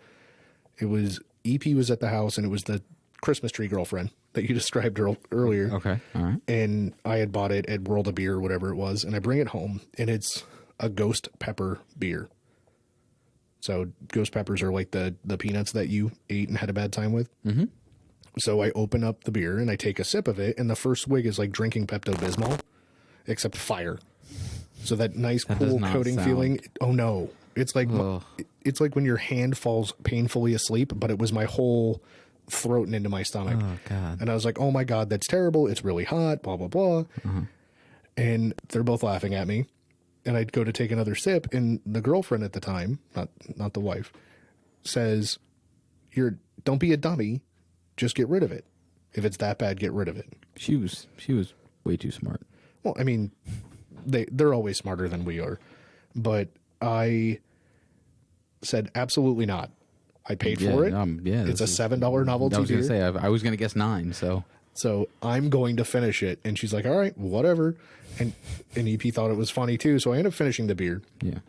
It was, EP was at the house, and it was the Christmas tree girlfriend that you described earlier. Okay, all right. And I had bought it at World of Beer or whatever it was, and I bring it home, and it's a ghost pepper beer. So ghost peppers are like the peanuts that you ate and had a bad time with. Mm-hmm. So I open up the beer and I take a sip of it, and the first swig is like drinking Pepto-Bismol, except fire. So that nice, cool coating feeling. Oh no. It's like it's like when your hand falls painfully asleep, but it was my whole throat and into my stomach. Oh, God. And I was like, oh my God, that's terrible. It's really hot, blah, blah, blah. And they're both laughing at me. And I'd go to take another sip, and the girlfriend at the time, not the wife, says, don't be a dummy. Just get rid of it. If it's that bad, get rid of it. She was way too smart. Well, I mean, they're always smarter than we are. But I said, absolutely not. I paid for it. It's a $7 novelty beer. I was going to say, I was going to guess $9, So I'm going to finish it. And she's like, all right, whatever. And EP thought it was funny too. So I ended up finishing the beer. Yeah.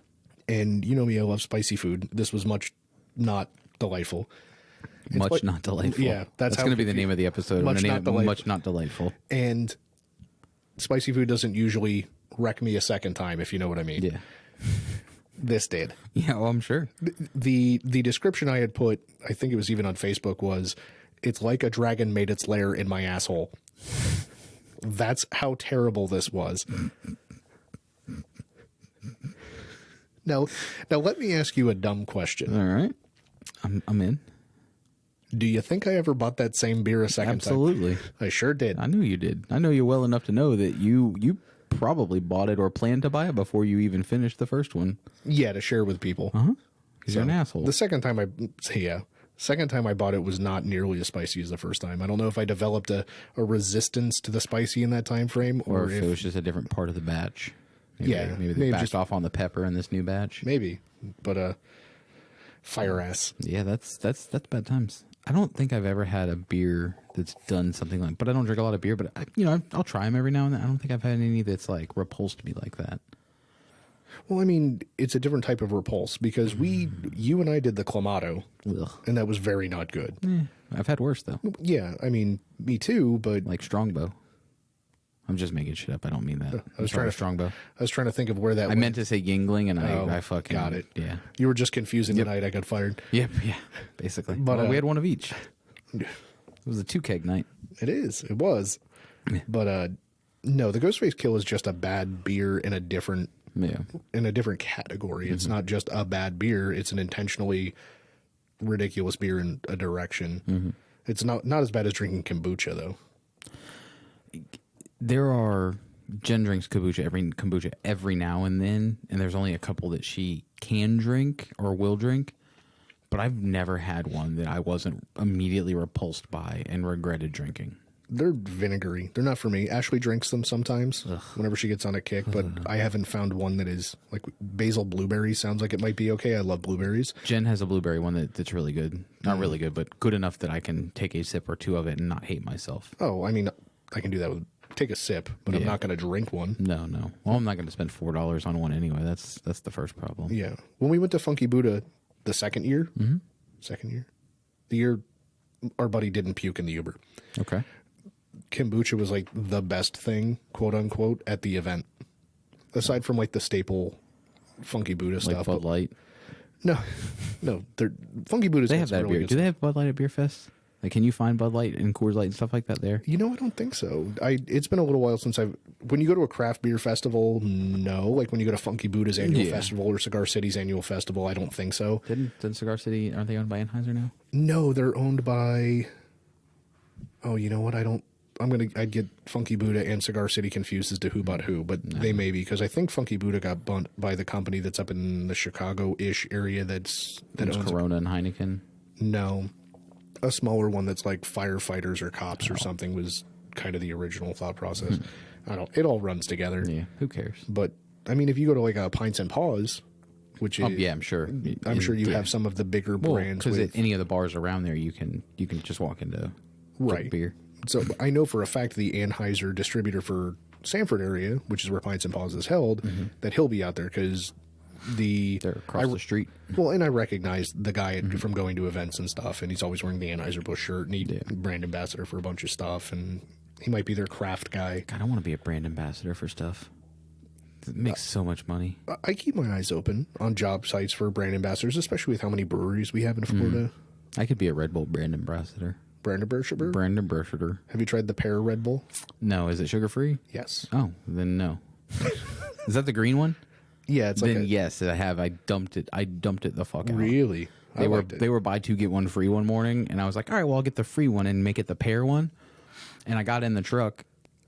And you know me, I love spicy food. This was much not delightful. Not delightful. Yeah. That's going to be the name of the episode. Much not delightful. Much not delightful. And spicy food doesn't usually wreck me a second time, if you know what I mean. Yeah. This did. Yeah, well, I'm sure. The description I had put, I think it was even on Facebook, was, it's like a dragon made its lair in my asshole. That's how terrible this was. Now let me ask you a dumb question. All right. I'm in. Do you think I ever bought that same beer a second time? Absolutely. I sure did. I knew you did. I know you well enough to know that you probably bought it or planned to buy it before you even finished the first one. Yeah, to share with people. Because you're an asshole. The second time I bought it was not nearly as spicy as the first time. I don't know if I developed a resistance to the spicy in that time frame, or if it was just a different part of the batch. Maybe they backed off on the pepper in this new batch. Maybe, but fire ass. Yeah, that's bad times. I don't think I've ever had a beer that's done something like. But I don't drink a lot of beer. But I'll try them every now and then. I don't think I've had any that's like repulsed me like that. Well, I mean, it's a different type of repulse because you and I did the Clamato, and that was very not good. I've had worse though. Yeah, I mean, me too, but like Strongbow. I'm just making shit up. I don't mean that. I was trying to Strongbow. I was trying to think of where that. I went. meant to say Yingling, and I fucking got it. Yeah, you were just confusing the night I got fired. Yep, yeah, basically. But we had one of each. It was a 2-keg night. It was. Yeah. But no, the Ghostface Kill is just a bad beer in a different category. It's not just a bad beer. It's an intentionally ridiculous beer in a direction. It's not as bad as drinking kombucha though. There are Jen drinks kombucha every now and then, and there's only a couple that she can drink or will drink. But I've never had one that I wasn't immediately repulsed by and regretted drinking. They're vinegary. They're not for me. Ashley drinks them sometimes whenever she gets on a kick, but I haven't found one that is like basil blueberry. Sounds like it might be okay. I love blueberries. Jen has a blueberry one that's really good. Not really good, but good enough that I can take a sip or two of it and not hate myself. Oh, I mean, I can do that take a sip, but I'm not going to drink one. No. Well, I'm not going to spend $4 on one anyway. That's the first problem. Yeah. When we went to Funky Buddha the second year, the year our buddy didn't puke in the Uber. Okay. Kombucha was like the best thing, quote unquote, at the event. Aside from like the staple Funky Buddha like stuff. Bud Light? No. Funky Buddha's they have that really beer. Do they have Bud Light at Beer Fest? Like, can you find Bud Light and Coors Light and stuff like that there? I don't think so. It's been a little while since when you go to a craft beer festival, no. Like when you go to Funky Buddha's annual festival or Cigar City's annual festival, I don't think so. Didn't Cigar City, aren't they owned by Anheuser now? No, they're owned by, you know what? I'd get Funky Buddha and Cigar City confused as to who bought who, but they may be, because I think Funky Buddha got bought by the company that's up in the Chicago-ish area that owns Corona and Heineken. No. A smaller one that's like firefighters or cops or something was kind of the original thought process. I don't. It all runs together. Yeah, who cares? But I mean, if you go to like a Pints and Paws, which is, Yeah, I'm sure. I'm sure you Yeah. have some of the bigger brands because with any of the bars around there, you can just walk into right beer. So I know for a fact the Anheuser distributor for Sanford area, which is where Pints and Paws is held, that he'll be out there because They're across the street. Well, and I recognize the guy from going to events and stuff, and he's always wearing the Anheuser-Busch shirt, and he's brand ambassador for a bunch of stuff, and he might be their craft guy. God, I want to be a brand ambassador for stuff. It makes so much money. I keep my eyes open on job sites for brand ambassadors, especially with how many breweries we have in Florida. I could be a Red Bull brand ambassador. Brand ambassador? Brand ambassador. Have you tried the pear Red Bull? No, is it sugar free? Yes. Oh, then no. Is that the green one? Yeah, it's like Then yes, I have. I dumped it the fuck out. really. They were liked it. they were buy two get one free one morning, and I was like, all right, well, I'll get the free one and make it the pear one. And I got in the truck,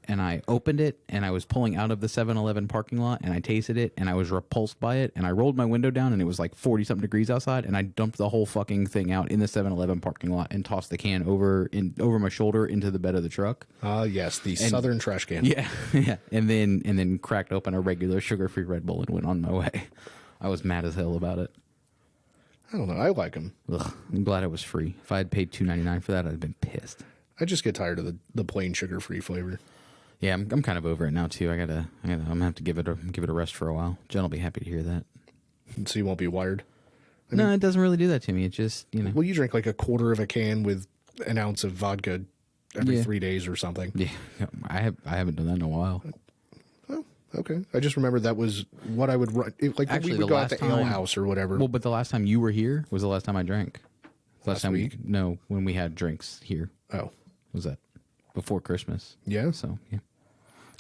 and I opened it, and I was pulling out of the 7-Eleven parking lot, and I tasted it, and I was repulsed by it, and I rolled my window down, and it was like 40-something degrees outside, and I dumped the whole fucking thing out in the 7-Eleven parking lot and tossed the can over my shoulder into the bed of the truck. Yes, the Southern trash can. Yeah, yeah, and then cracked open a regular sugar-free Red Bull and went on my way. I was mad as hell about it. I don't know. I like them. Ugh, I'm glad it was free. If I had paid $2.99 for that, I'd have been pissed. I just get tired of the plain sugar-free flavor. Yeah, I'm kind of over it now too. I'm gonna have to give it a rest for a while. Jen will be happy to hear that. So you won't be wired. No, it doesn't really do that to me. It just, Well, you drink like a quarter of a can with an ounce of vodka every 3 days or something. yeah, I haven't done that in a while. Oh, okay. I just remember that was what I would run. Like Actually, we would the go out last to Ale time- House or whatever. Well, but the last time you were here was the last time I drank. Last time week? No, when we had drinks here. Oh, Was that before Christmas? yeah. So yeah,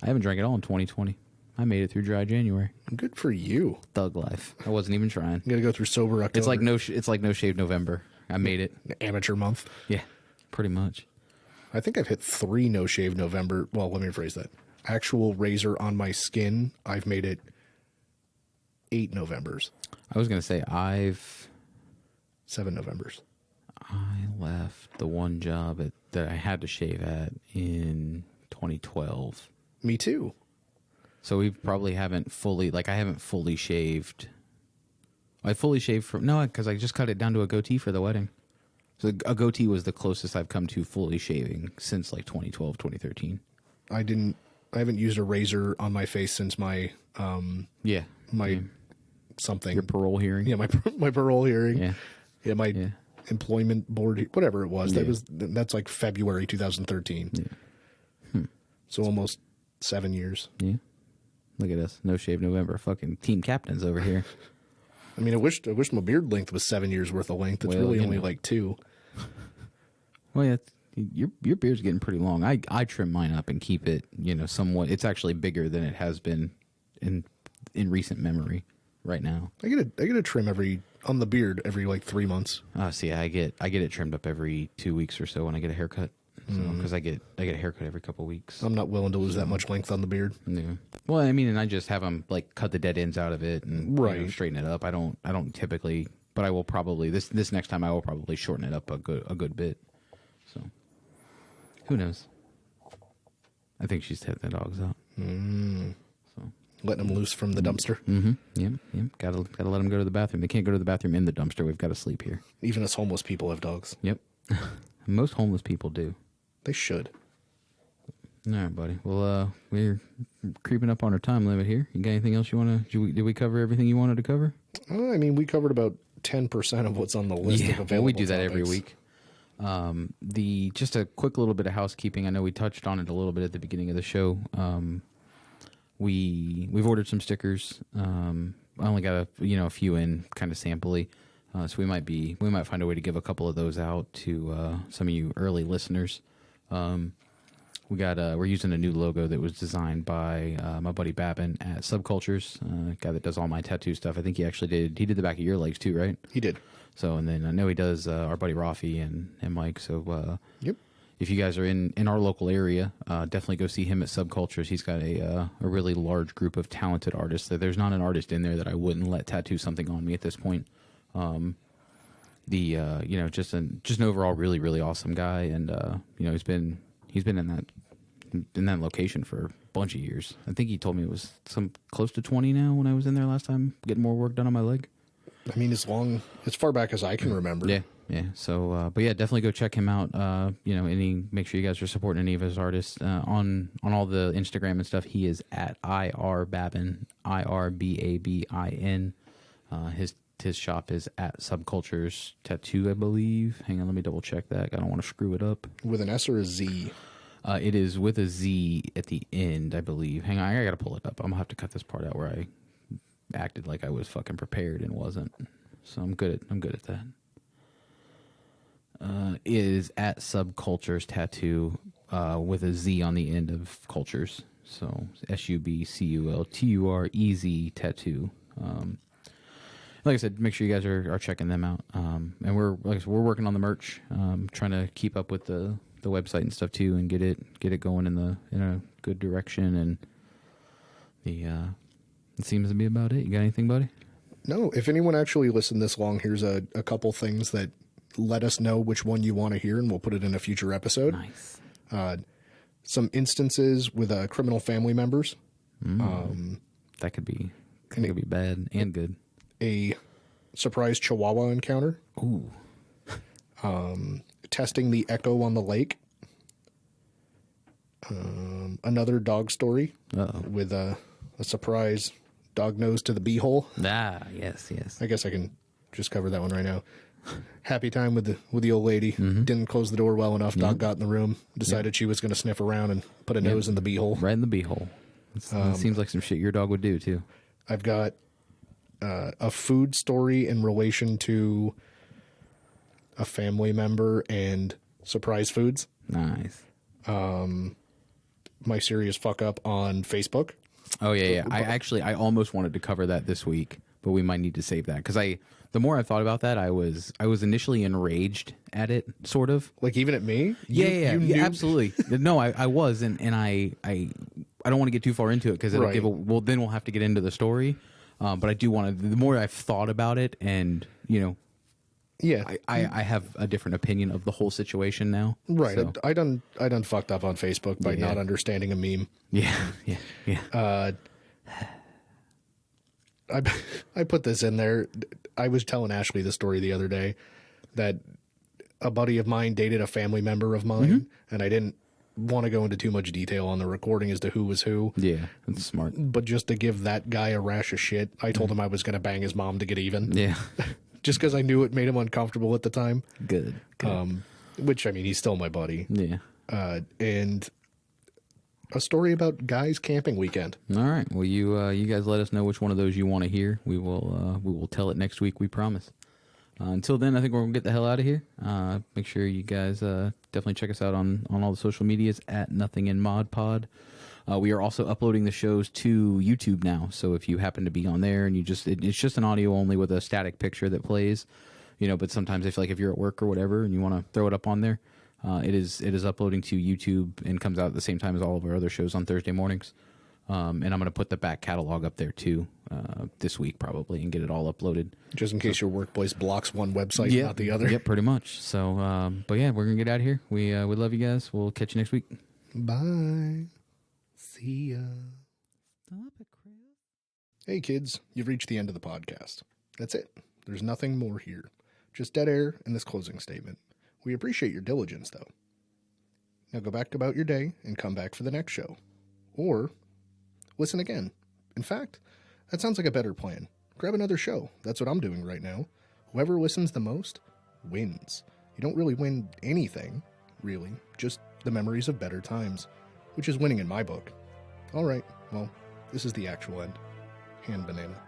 I haven't drank at all in 2020. I made it through dry January. Good for you. Thug life. I wasn't even trying. You got to go through sober October. It's like no shave November. I made it. Amateur month. Yeah, pretty much. I think I've hit 3 no shave November. Well, let me rephrase that. Actual razor on my skin. I've made it 8 Novembers, I was gonna say 7 Novembers. I left the one job that I had to shave at in 2012. Me too. So we probably haven't fully, I haven't fully shaved. I fully shaved because I just cut it down to a goatee for the wedding. So a goatee was the closest I've come to fully shaving since 2012, 2013. I haven't used a razor on my face since my Yeah. something. Your parole hearing. Yeah, my parole hearing. Yeah. Yeah, my Yeah. employment board, whatever it was. Yeah. That's like February 2013. Yeah. So almost 7 years. Yeah. Look at us. No shave November. Fucking team captains over here. I mean, I wish my beard length was 7 years worth of length. It's Well, really you only know. like 2. Well, yeah, your beard's getting pretty long. I trim mine up and keep it, somewhat. It's actually bigger than it has been in recent memory right now. I get a trim on the beard every like 3 months. See, I get it trimmed up every 2 weeks or so when I get a haircut. So because I get a haircut every couple weeks. I'm not willing to lose that much length on the beard. Yeah. Well, I mean, and I just have them cut the dead ends out of it and Right. straighten it up. I don't typically, but I will probably this next time I will probably shorten it up a good bit. So who knows? I think she's taking the dogs out. Letting them loose from the dumpster. Mm-hmm. Yep. Gotta let them go to the bathroom. They can't go to the bathroom in the dumpster. We've got to sleep here. Even us homeless people have dogs. Yep. Most homeless people do. They should. All right, buddy. Well, we're creeping up on our time limit here. You got anything else you want to? Did we cover everything you wanted to cover? I mean, we covered about 10% of what's on the list of available we do that every topics. week. Just a quick little bit of housekeeping. I know we touched on it a little bit at the beginning of the show. We've ordered some stickers. I only got a few in, kind of sampley. So we might find a way to give a couple of those out to some of you early listeners. We're using a new logo that was designed by my buddy Babin at Subcultures, guy that does all my tattoo stuff. I think he did the back of your legs too, right? He did. So, and then I know he does our buddy Rafi and Mike. So, Yep. if you guys are in our local area, definitely go see him at Subcultures. He's got a really large group of talented artists. There's not an artist in there that I wouldn't let tattoo something on me at this point. Just an overall really, really awesome guy. And, he's been in that in that location for a bunch of years. I think he told me it was some close to 20 now when I was in there last time, getting more work done on my leg. I mean, as far back as I can remember. Yeah. So, but yeah, definitely go check him out. Make sure you guys are supporting any of his artists on all the Instagram and stuff. He is at IRBabin, IRBABIN. His shop is at Subcultures Tattoo, I believe. Hang on, let me double check that. I don't want to screw it up. With an S or a Z? It is with a Z at the end, I believe. Hang on, I gotta pull it up. I'm gonna have to cut this part out where I acted like I was fucking prepared and wasn't. So I'm good at that. It is at Subcultures Tattoo with a Z on the end of cultures. So SUBCULTUREZ Tattoo. Like I said, make sure you guys are checking them out. And we're working on the merch, trying to keep up with the website and stuff too, and get it going in a good direction. And it seems to be about it. You got anything, buddy? No. If anyone actually listened this long, here's a couple things that let us know which one you want to hear, and we'll put it in a future episode. Nice. Some instances with criminal family members. That could be bad and good. A surprise Chihuahua encounter. Ooh. Testing the echo on the lake. Another dog story. Uh-oh. With a surprise dog nose to the beehole. Ah, yes. I guess I can just cover that one right now. Happy time with the old lady. Mm-hmm. Didn't close the door well enough. Dog got in the room. Decided she was going to sniff around and put a nose in the beehole. Right in the beehole. It seems like some shit your dog would do too. I've got a food story in relation to a family member and surprise foods. Nice. My serious fuck up on Facebook. Oh yeah. I almost wanted to cover that this week, but we might need to save that because the more I thought about that, I was initially enraged at it, sort of. Like even at me? Yeah, absolutely. No, I was, and I don't want to get too far into it because it'll give then we'll have to get into the story. But I do want to. The more I've thought about it, and yeah, I have a different opinion of the whole situation now. Right. So. I done fucked up on Facebook by not understanding a meme. Yeah. I put this in there. I was telling Ashley the story the other day that a buddy of mine dated a family member of mine, and I didn't want to go into too much detail on the recording as to who was who. Yeah, that's smart. But just to give that guy a rash of shit, I told him I was going to bang his mom to get even. Yeah. Just because I knew it made him uncomfortable at the time. Good. Which, I mean, he's still my buddy. Yeah. And a story about Guy's camping weekend. All right. Well, you guys let us know which one of those you want to hear. We will tell it next week. We promise. Until then, I think we're gonna get the hell out of here. Make sure you guys definitely check us out on all the social medias at Nothing in Mod Pod. We are also uploading the shows to YouTube now. So if you happen to be on there and it's just an audio only with a static picture that plays, but sometimes if you're at work or whatever and you want to throw it up on there, it is uploading to YouTube and comes out at the same time as all of our other shows on Thursday mornings. And I'm going to put the back catalog up there too this week probably and get it all uploaded. Just in case your workplace blocks one website, not the other. Yep, pretty much. So, but yeah, we're going to get out of here. We love you guys. We'll catch you next week. Bye. See ya. Stop it, Chris. Hey kids, you've reached the end of the podcast. That's it. There's nothing more here. Just dead air and this closing statement. We appreciate your diligence though. Now go back about your day and come back for the next show. Or listen again. In fact, that sounds like a better plan. Grab another show. That's what I'm doing right now. Whoever listens the most wins. You don't really win anything, really. Just the memories of better times, which is winning in my book. All right, well, this is the actual end. Hand banana.